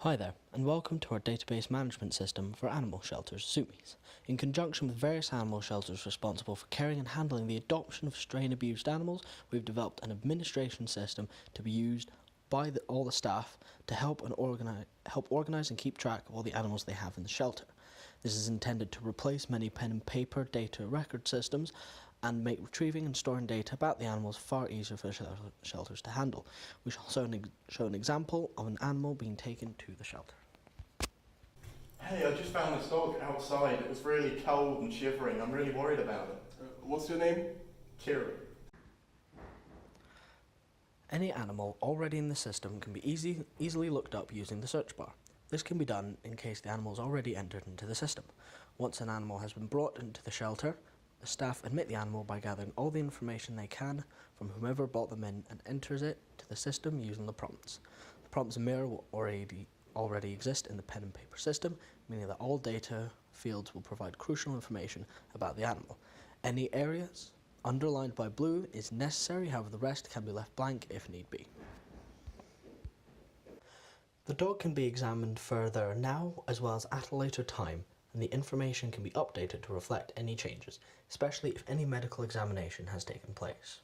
Hi there, and welcome to our database management system for animal shelters, Zoomies. In conjunction with various animal shelters responsible for caring and handling the adoption of stray and abused animals, we've developed an administration system to be used by all the staff to help organise and keep track of all the animals they have in the shelter. This is intended to replace many pen and paper data record systems and make retrieving and storing data about the animals far easier for shelters to handle. We shall also show an example of an animal being taken to the shelter. Hey, I just found this dog outside. It was really cold and shivering. I'm really worried about it. What's your name? Kira. Any animal already in the system can be easily looked up using the search bar. This can be done in case the animal is already entered into the system. Once an animal has been brought into the shelter, the staff admit the animal by gathering all the information they can from whomever brought them in and enters it to the system using the prompts. The prompts mirror what already exist in the pen and paper system, meaning that all data fields will provide crucial information about the animal. Any areas underlined by blue is necessary, however the rest can be left blank if need be. The dog can be examined further now as well as at a later time, and the information can be updated to reflect any changes, especially if any medical examination has taken place.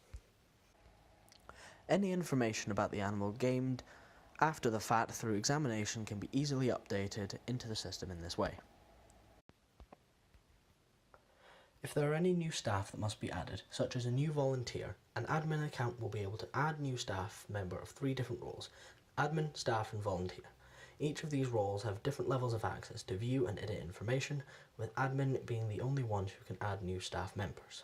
Any information about the animal gained after the fact through examination can be easily updated into the system in this way. If there are any new staff that must be added, such as a new volunteer, an admin account will be able to add new staff member of 3 different roles: admin, staff and volunteer. Each of these roles have different levels of access to view and edit information, with admin being the only ones who can add new staff members.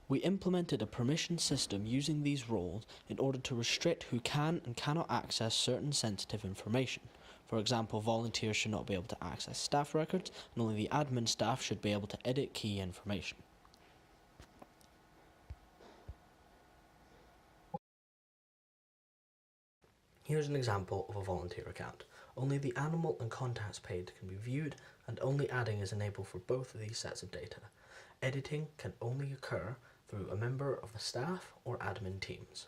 We implemented a permission system using these roles in order to restrict who can and cannot access certain sensitive information. For example, volunteers should not be able to access staff records, and only the admin staff should be able to edit key information. Here's an example of a volunteer account. Only the animal and contacts page can be viewed, and only adding is enabled for both of these sets of data. Editing can only occur through a member of the staff or admin teams.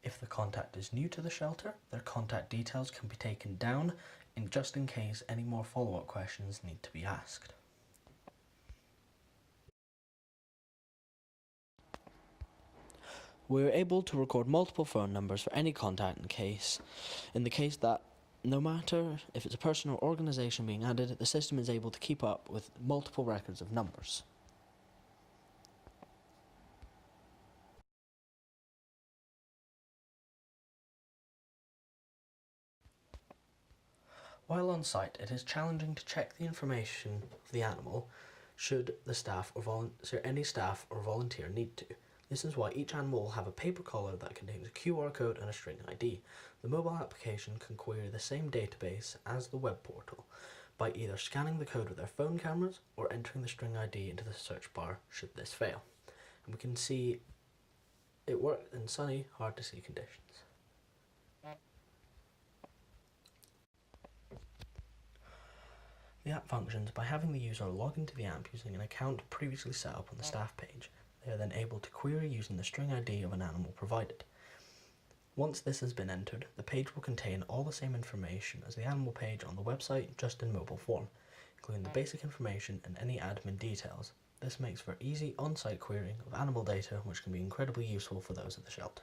If the contact is new to the shelter, their contact details can be taken down just in case any more follow-up questions need to be asked. We are able to record multiple phone numbers for any contact in the case that no matter if it's a person or organisation being added, the system is able to keep up with multiple records of numbers. While on site, it is challenging to check the information of the animal should any staff or volunteer need to. This is why each animal will have a paper collar that contains a QR code and a string ID. The mobile application can query the same database as the web portal by either scanning the code with their phone cameras or entering the string ID into the search bar should this fail. And we can see it worked in sunny, hard to see conditions. The app functions by having the user log into the app using an account previously set up on the staff page. They are then able to query using the string ID of an animal provided. Once this has been entered, the page will contain all the same information as the animal page on the website, just in mobile form, including the basic information and any admin details. This makes for easy on-site querying of animal data, which can be incredibly useful for those at the shelter.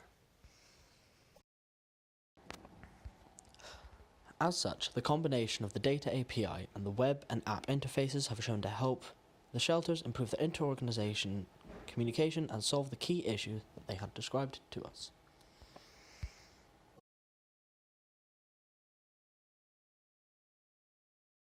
As such, the combination of the data API and the web and app interfaces have shown to help the shelters improve their inter-organisation communication and solve the key issues that they had described to us.